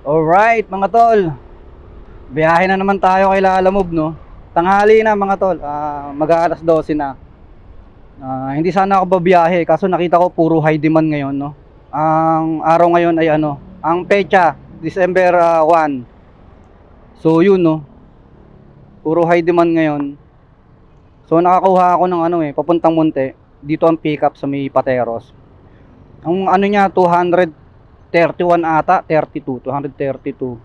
Alright mga tol, biyahe na naman tayo kay Lalamove, no? Tanghali na mga tol, mag-aalas 12 na. Hindi sana ako babiyahe kaso nakita ko puro high demand ngayon, no? Ang araw ngayon ay ang pecha, December 1. So yun, no? Puro high demand ngayon. So nakakuha ako ng papuntang Monte. Dito ang pick up sa may Pateros. Ang niya 231 ata, 232.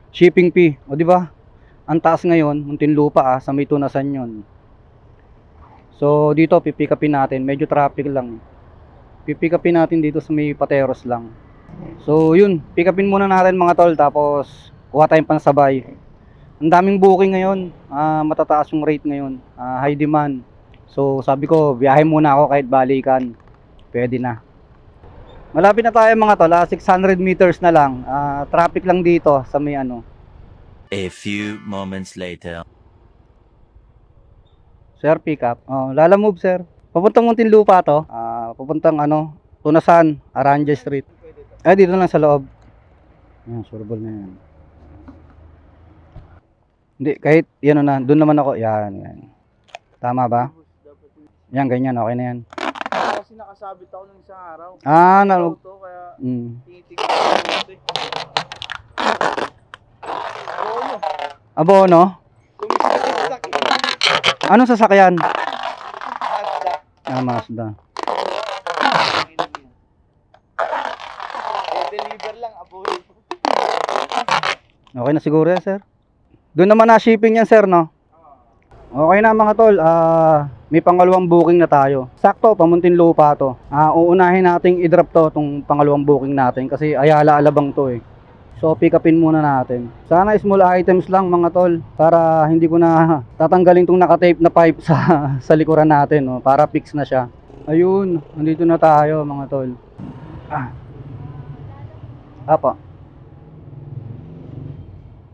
Shipping fee, o di ba? Ang taas ngayon, Muntinlupa sa may Tunasan 'yon. So dito pipick upin natin, medyo traffic lang. Pipick upin natin dito sa may Pateros lang. So yun, pick upin muna natin mga tol, tapos kuha tayong pansabay. Ang daming booking ngayon, matataas yung rate ngayon, high demand. So sabi ko, biyahe muna ako kahit balikan. Pwede na. Malapit na tayo mga tol, 600 meters na lang. Traffic lang dito sa may A few moments later. Sir, pick up. Lalamove sir. Papuntang Muntinlupa to. Papuntang Tunasan, Aranja Street. Dito lang sa loob. Ayan, surbol na yan. Hindi, kahit yan na, doon naman ako. Yan. Tama ba? Yan, ganyan, okay na yan. Kasi nakasabit ako ng isang araw. Kaya tinitignan ko ito eh. Abono? Anong sasakyan? Mazda. Mazda. Deliver lang, abono. Okay na siguro yan, sir. Doon naman na shipping yan, sir, no? Okay na mga tol, may pangalawang booking na tayo. Sakto, Muntinlupa to. Uunahin nating i-drop to, tong pangalawang booking natin kasi Ayala Alabang to eh. So pick upin muna natin. Sana small items lang mga tol, para hindi ko na tatanggalin tong naka-tape na pipe sa likuran natin, no? Para fix na siya. Ayun, nandito na tayo mga tol. Apa.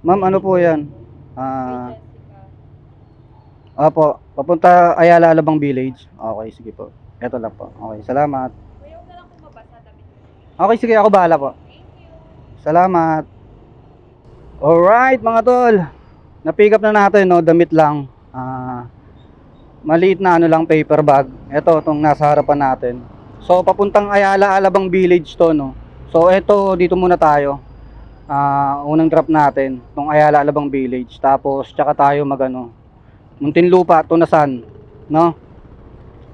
Ma'am, ano po yan? Opo, papunta Ayala Alabang Village. Okay, sige po. Ito lang po. Okay, salamat. Okay, sige, ako bahala po. Salamat. Alright mga tol, na-pick up na natin, no? Damit lang. Maliit na lang, paper bag. Ito, itong nasa harapan natin. So papuntang Ayala Alabang Village to, no? So ito, dito muna tayo. Unang drop natin itong Ayala Alabang Village. Tapos tsaka tayo Muntinlupa, Tunasan, no?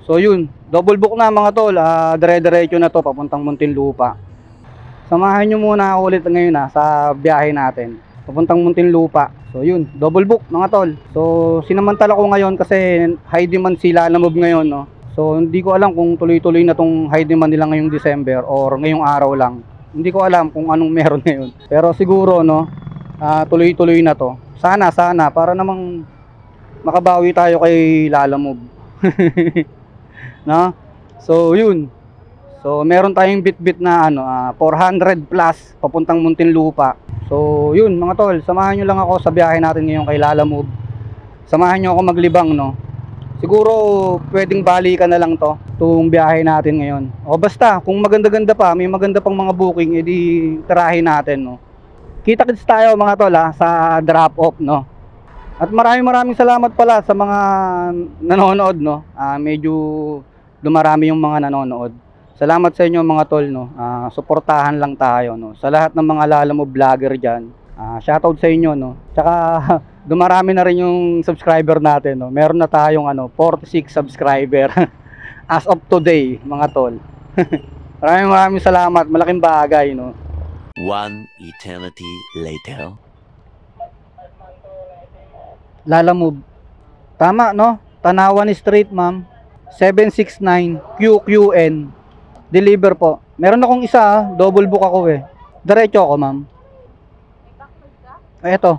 So yun, double book na mga tol. Dire-diretso na to papuntang Muntinlupa. Samahan nyo muna ako ulit ngayon sa biyahe natin papuntang Muntinlupa. So yun, double book mga tol. So sinamantala ko ngayon kasi high demand sila Lalamove ngayon, no? So hindi ko alam kung tuloy-tuloy na tong high demand nila ngayong December or ngayong araw lang. Hindi ko alam kung anong meron ngayon. Pero siguro, no, tuloy-tuloy na to. Sana para namang makabawi tayo kay Lalamove. No? So yun. So meron tayong bit-bit na 400 plus papuntang Muntinlupa. So yun mga tol, samahan nyo lang ako sa biyahe natin ngayon kay Lalamove. Samahan nyo ako maglibang, no. Siguro pwedeng balikan na lang itong biyahe natin ngayon. O basta kung maganda-ganda pa, may maganda pang mga booking, edi tirahin natin, no. Kita-kits tayo mga tol sa drop off, no. At maraming salamat pala sa mga nanonood, no. Medyo dumarami yung mga nanonood. Salamat sa inyo mga tol, no. Suportahan lang tayo, no. Sa lahat ng mga Lalamove vlogger diyan, shoutout sa inyo, no. Tsaka dumarami na rin yung subscriber natin, no. Meron na tayong 46 subscriber as of today, mga tol. Maraming salamat, malaking bagay, no. One eternity later. Lalamove. Tama, no? Tanawan Street, ma'am. 769 QQN. Deliver po. Meron akong isa, double book ako eh. Diretso ako, ma'am. Ito.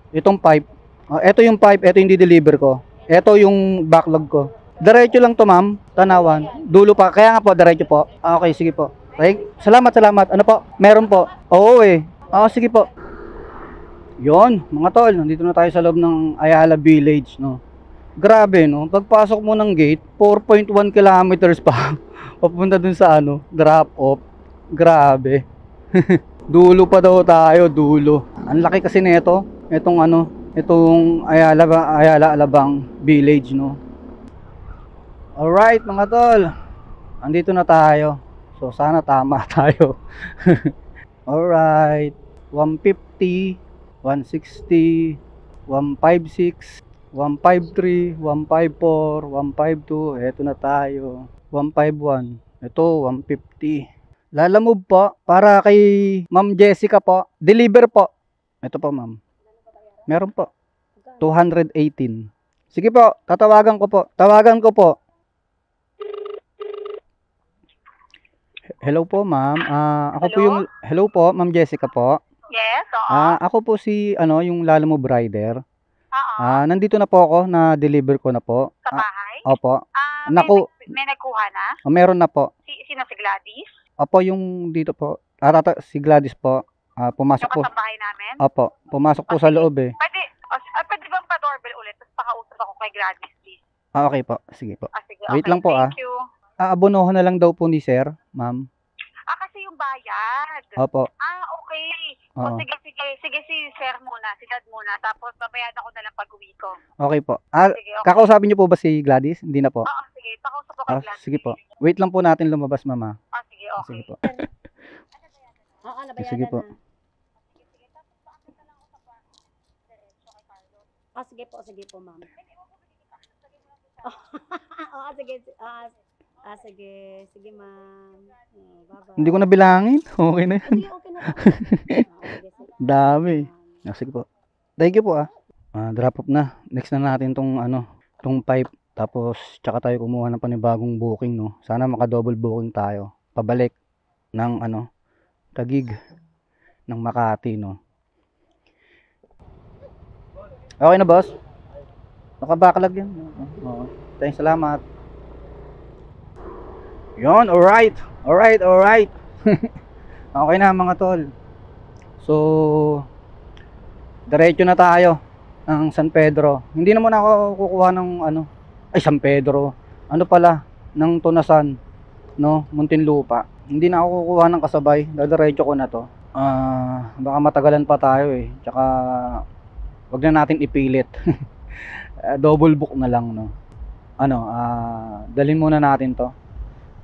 Itong pipe. Ito yung pipe, ito yung di-deliver ko. Ito yung backlog ko. Diretso lang to, ma'am. Tanawan. Dulo pa. Kaya nga po, diretso po. Okay, sige po. Okay. Salamat. Ano po? Meron po. Oo eh. Sige po. Yon, mga tol, nandito na tayo sa loob ng Ayala Village, no. Grabe, no. Pagpasok mo ng gate, 4.1 kilometers pa papunta dun sa drop off. Grabe. Dulo pa daw tayo, dulo. Ang laki kasi nito. Itong ano, itong Ayala Alabang Village, no. Alright mga tol. Andito na tayo. So sana tama tayo. Alright. 150, 160, 156, 153, 154, 152. Eto na tayo. 151. Ito, 150. Lalamove po para kay Ma'am Jessica po. Deliver po. Ito po, ma'am. Meron po. 218. Sige po, tatawagan ko po. Tawagan ko po. Hello po, ma'am. Ako po yung hello po, Ma'am Jessica po. Yes, oo. Ako po si yung Lalamove rider. Oo. Nandito na po ako, na deliver ko na po. Sa bahay? Opo. Naku, may nagkuha na? Meron na po. Sino si Gladys? Opo, yung dito po. Si Gladys po. Pumasok po. Yung kasambahay namin? Opo, pumasok po sa loob eh. Pwede bang pa-doorbell ulit? Tapos pakausap ako kay Gladys, please. Okay po, sige po. Sige, Wait lang po, Thank you. Aabonohan na lang daw po ni sir, ma'am. Kasi yung bayad. Opo. Okay. Oo. Sige si sir muna, si dad muna. Tapos babayadan ko na lang pag-uwi ko. Okay po. Sige, okay. Kakausapin niyo po ba si Gladys? Hindi na po. Sige. Pakausap ko kay Gladys. Sige po. Wait lang po natin lumabas, mama. Sige, okay. Sige po. Oo, nabayadan Sige po. na. Sige po, ma'am. Sige, ma'am. Bye-bye. Hindi ko na bilangin. Okay na yan. Okay na. Dami. Sige po. Thank you po drop off na. Next na natin tong pipe. Tapos tsaka tayo kumuha ng panibagong booking, no. Sana maka-double booking tayo. Pabalik ng Taguig ng Makati, no. Okay na, boss? Naka-backlog yan. Oo. Thanks, salamat. Yun, alright. Okay na mga tol. So, diretso na tayo ng San Pedro. Hindi naman ako kukuha ng San Pedro. Ng Tunasan, no, Muntinlupa. Hindi na ako kukuha ng kasabay. Diretso ko na to. Baka matagalan pa tayo eh. Tsaka wag na natin ipilit. Double book na lang, no. Dalhin muna natin to.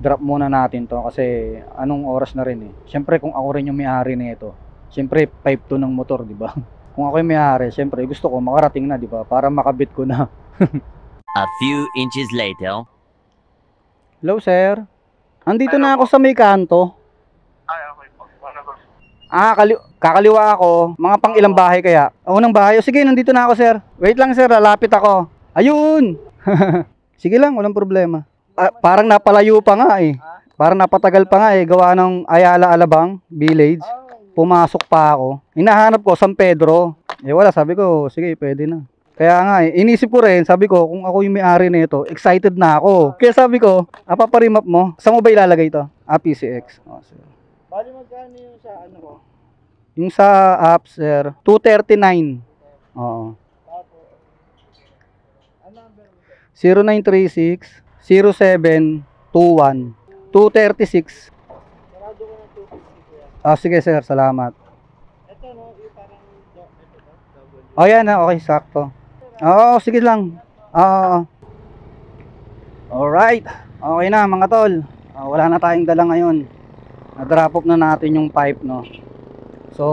Drop muna natin to kasi anong oras na rin eh. Siyempre kung ako rin yung may-ari nito, siyempre 5 to ng motor, di ba? Kung ako yung may-ari, siyempre gusto ko makarating na, di ba? Para makabit ko na. A few inches later. Hello, sir. Andito na ako sa may kanto. Okay po. Kakaliwa ako. Mga pang ilang bahay kaya? Unang bahay. Sige, nandito na ako, sir. Wait lang, sir. Lalapit ako. Ayun! Sige lang, walang problema. Parang napalayo pa nga eh. Parang napatagal pa nga eh. Gawa ng Ayala Alabang Village. Pumasok pa ako. Hinahanap ko San Pedro. Wala, sabi ko, sige, pwede na. Kaya nga eh, inisip ko rin, sabi ko, kung ako yung may-ari nito, excited na ako. Kaya sabi ko, paparimap mo, saan mo ba ilalagay ito? PCX. Bali magkano yung sa ko? Yung sa app, sir, 239. Oo. Ano number mo? 0936 0721 236. Sarado ko ng 250 yan. Sige sir, salamat. Ito no, yung parang double. Yan na, okay, sakto. Sige lang. Alright. Okay na mga tol. Wala na tayong dala ngayon. Na-drop off na natin yung pipe, no. So,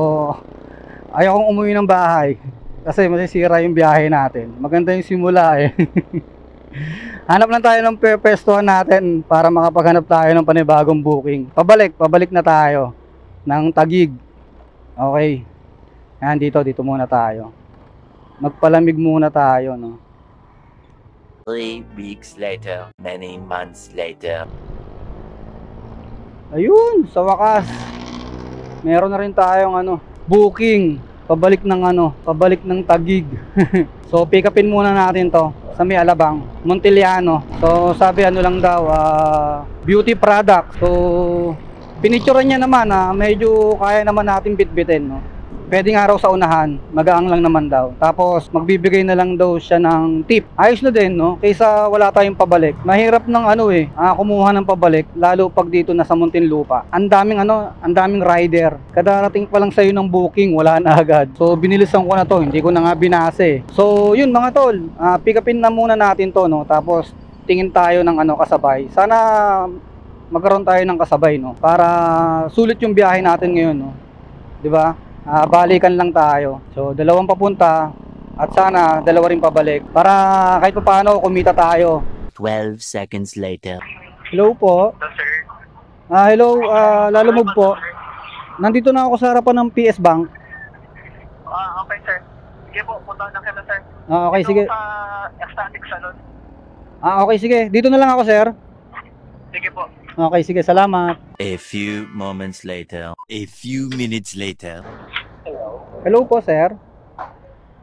ayaw kong umuwi ng bahay kasi masisira yung biyahe natin. Maganda yung simula eh. Hanap lang tayo ng pestuhan natin para makapaghanap tayo ng panibagong booking. Pabalik na tayo ng Taguig. Okay. Yan, dito muna tayo. Magpalamig muna tayo, no. 3 weeks later, many months later. Ayun, sa wakas. Meron na rin tayong booking. Pabalik ng Taguig. So, pick upin muna natin to sa may Alabang, Montiliano. So, sabi lang daw, beauty product. So, pinicturean niya naman medyo kaya naman natin bitbitin, no. pwedeng araw sa unahan, magaang lang naman daw. Tapos magbibigay na lang daw siya ng tip. Ayos na din, no? Kaysa wala tayong pabalik. Mahirap ng kumuha ng pabalik, lalo pag dito na sa Muntinlupa. Ang daming rider. Kadarating pa lang sa'yo ng booking, wala na agad. So binilisan ko na to, hindi ko na nga binase. So yun mga tol, pick upin na muna natin to, no? Tapos tingin tayo ng kasabay. Sana magkaroon tayo ng kasabay, no? Para sulit yung biyahe natin ngayon, no? 'Di ba? Balikan lang tayo. So, 2 papunta at sana 2 rin pabalik para kahit paano kumita tayo. 12 seconds later. Hello po. Hello, sir. Hello, Lalamove po. Nandito na ako sa harapan ng PS Bank. Okay, sir. Sige po, punta na kita, sir. Okay, sige. Sa Ecstatic Salon. Okay, sige. Dito na lang ako, sir. Sige po. Okay, sige. Salamat. A few moments later. A few minutes later. Hello po, sir.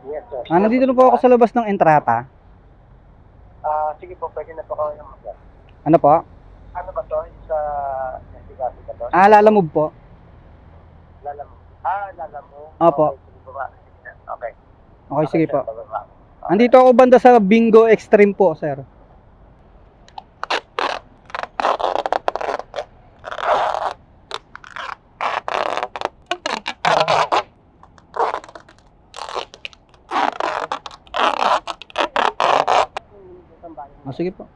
Yes, sir. Nandito na po ako sa labas ng entrata. Sige po, pwede na po kayo ng mag. Ano po? Ano ba to? Yung sa Ecstatic ba to? Lalamove po. Lalamove. Lalamove. Opo. Okay, sige po ba? Okay. Okay, sige sir, po. bababa. Okay. Andito ako banda sa Bingo Extreme po, sir. Sige po.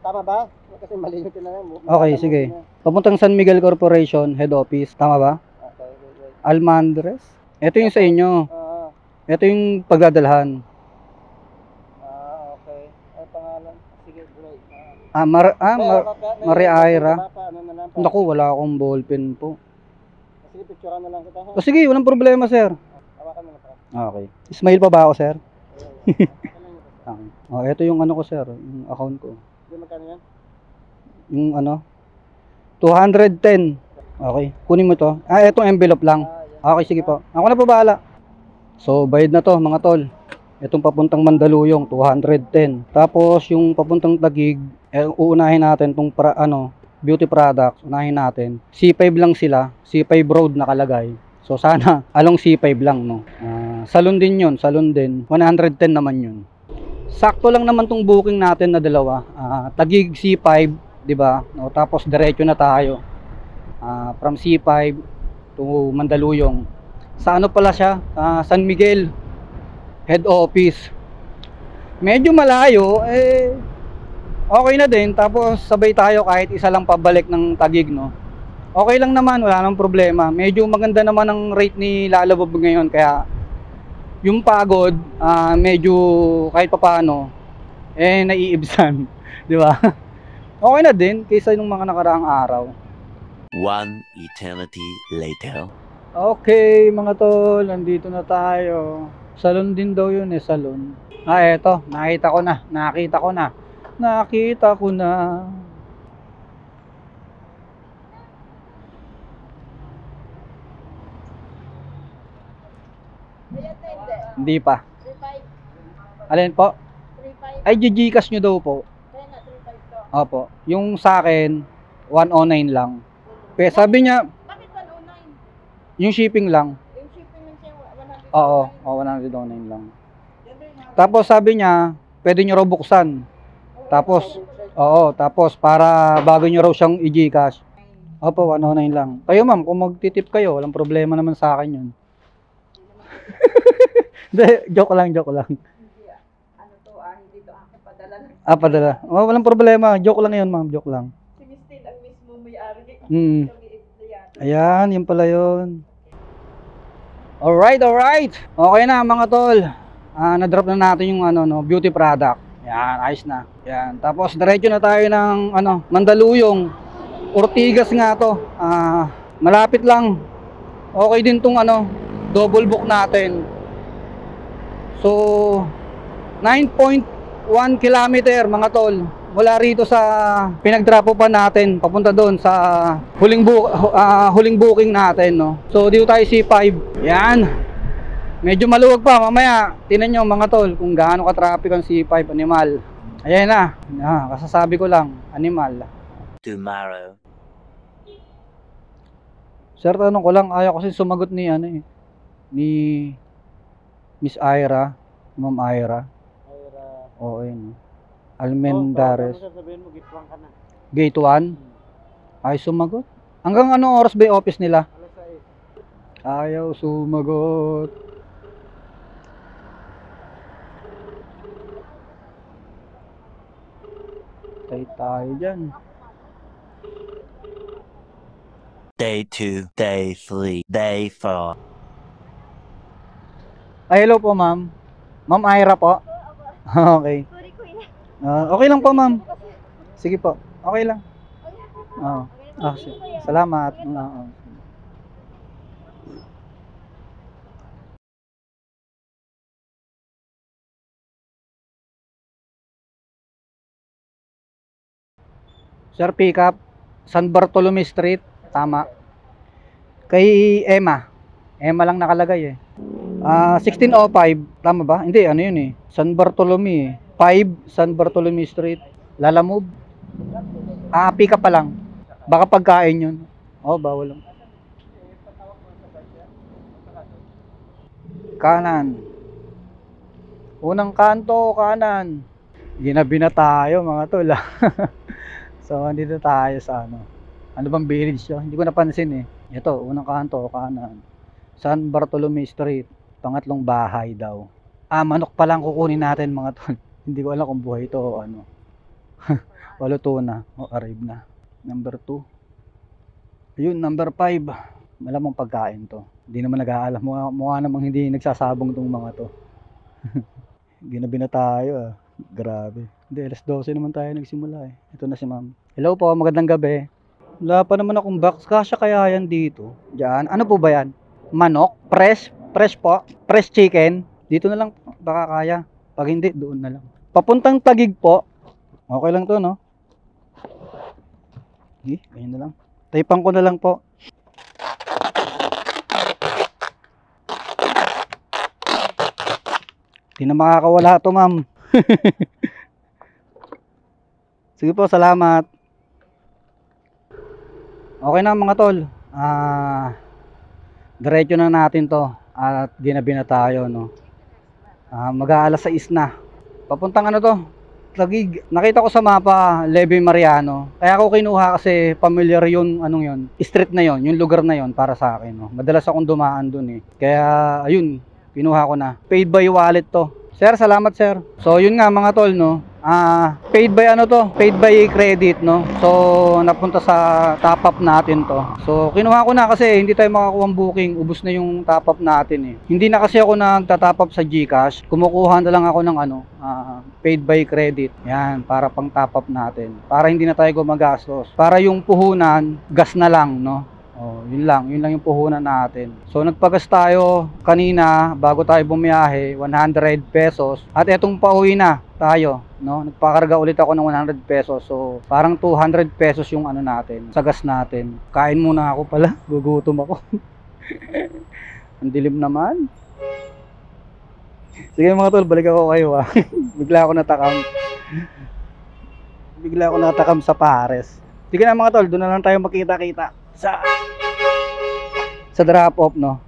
Tama ba? Kasi maliit na lang. Okay, sige. Papuntang San Miguel Corporation, head office. Tama ba? Okay, wait. Almandres. Ito yung sa inyo. Ito yung pagdadalhan. Okay. Ay, pangalan. Sige, bro. Maria Aira. Naku, wala akong ballpen po. Sige, picturean na lang kita. O sige, walang problema, sir. Hawakan mo na pa. Okay. Smile pa ba ako, sir? Ito yung ko, sir. Yung account ko. Hindi, magkano yan? Yung 210. Okay. Kunin mo to. Itong envelope lang. Okay, sige po. Ako na po bahala. So, bayad na to, mga tol. Itong papuntang Mandaluyong, 210. Tapos, yung papuntang Taguig, uunahin natin itong beauty products. Unahin natin. C5 lang sila. C5 road nakalagay. So, sana along C5 lang, no. Salon din yun. Salon din. 110 naman yun. Sakto lang naman tong booking natin na 2. Taguig C5, 'di ba? No, tapos diretso na tayo. From C5 to Mandaluyong. Sa pala siya? San Miguel head office. Medyo malayo, okay na din. Tapos sabay tayo kahit isa lang pabalik ng Taguig, no. Okay lang naman, wala nang problema. Medyo maganda naman ang rate ni Lalamove ngayon, kaya yung pagod, medyo kahit papaano, naiibsan. Di ba? Okay na din, kaysa yung mga nakaraang araw. One eternity later. Okay, mga tol, nandito na tayo. Salon din daw yun, salon. Eto, nakita ko na. Nakita ko na. Hindi pa. 3.5. Alin po? 3.5. Ay, Gcash nyo daw po. Kaya na, 3.5 to. Opo. Yung sa akin, 109 lang. Pero sabi niya, Bakit 109? yung shipping lang. Yung shipping lang siya, 109. Oo, 109 lang. Tapos sabi niya, pwede nyo raw buksan. Tapos para bago nyo raw siyang i-Gcash. Opo, 109 lang. Kayo ma'am, kung magtitip kayo, walang problema naman sa akin yun. Joke lang. Ano to, hindi to ako padala lang. Padala. Walang problema. Joke lang yun, ma'am. Joke lang. Si Mistin ang mismo may-ari. Ayan, yun pala yun. Alright. Okay na, mga tol. Na-drop na natin yung beauty product. Yan, ayos na. Yan. Tapos, diretso na tayo ng Mandaluyong. Ortigas nga to. Malapit lang. Okay din tong double book natin. So, 9.1 kilometer, mga tol. Mula rito sa pinag-drop pa natin, papunta doon sa huling booking natin, no. So, dito tayo C5. Yan. Medyo maluwag pa. Mamaya, tinan nyo, mga tol, kung gaano ka-traffic ang C5, animal. Ayan na. Kasasabi ko lang, animal. Tomorrow. Sir, tanong ko lang, ayaw kasi sumagot ni ni Miss Ira, Ma'am Ira. Oo, yun. Almendares. Sasabihin mo, gitwang ka na. Gate 1? Ay, sumagot. Hanggang anong oras ba yung office nila? Alas 6. Ayaw sumagot. Tay tayo dyan. Day 2, day 3, day 4. Ay, hello po, ma'am. Ma'am Ira po. Okay. Sorry, kuya. Okay lang po, ma'am. Sige po. Okay lang. Oo. Salamat. Oo. Sir, pick up. San Bartolome Street. Tama. Kay Emma. Emma lang nakalagay eh. 1605. Tama ba? Hindi, ano yun eh. San Bartolome eh. 5 San Bartolome Street. Lalamove. Pick up pa lang. Baka pagkain yun. Bawal lang. Kanan. Unang kanto, kanan. Ginabi na tayo mga tol. So, andito tayo sa ano. Ano bang village yun? Hindi ko napansin eh. Ito, unang kanto, kanan. San Bartolome Street. Pangatlong bahay daw. Manok pa lang kukunin natin mga tol. Hindi ko alam kung buhay ito o ano. Waluto na. Arrive na. Number 2. Ayun, number 5. Malamang pagkain to. Hindi naman nag-aalam. Mukha namang hindi nagsasabong tong mga to. Ginabi na tayo ah. Grabe. Hindi, alas 12 naman tayo nagsimula eh. Ito na si ma'am. Hello po, magandang gabi. Wala pa naman akong box. Kasya kaya yan dito. Diyan. Ano po ba yan? Manok? Fresh? Fresh po? Fresh chicken? Dito na lang po. Baka kaya. Pag hindi, doon na lang. Papuntang Tagig po. Okay lang to, no? Ganyan na lang. Taypan ko na lang po. Hindi na makakawala to, ma'am. Sige po, salamat. Okay na mga tol. Diretso na natin to. At ginabi na tayo, no? Mag-aalas 6 na. Papuntang ano to? Tagig. Nakita ko sa mapa, Leve Mariano. Kaya ako kinuha kasi familiar yun, anong yun? Street na yun, yung lugar na yun para sa akin, no? Madalas akong dumaan dun eh. Kaya, ayun, kinuha ko na. Paid by wallet to. Sir, salamat sir. So, yun nga mga tol, no? Paid by ano to? Paid by credit, no? So, napunta sa top up natin to. So, kinuha ko na kasi hindi tayo makakuha ng booking. Ubus na yung top up natin eh. Hindi na kasi ako nagta-top up sa GCash. Kumukuha na lang ako ng ano, paid by credit. Yan, para pang top up natin. Para hindi na tayo gumagastos. Para yung puhunan, gas na lang, no? Yun lang yung puhunan natin. So nagpagas tayo kanina bago tayo bumiyahe, 100 pesos. At etong pauwi na tayo, no? Nagpakarga ulit ako ng 100 pesos. So parang 200 pesos yung ano natin, sa gas natin. Kain muna ako pala, gugutom ako. Ang dilim naman. Sige mga tol, balik ako kayo ha. Bigla ako natakam sa Pares. Sige na mga tol, doon na lang tayo makita-kita sa drop off, no?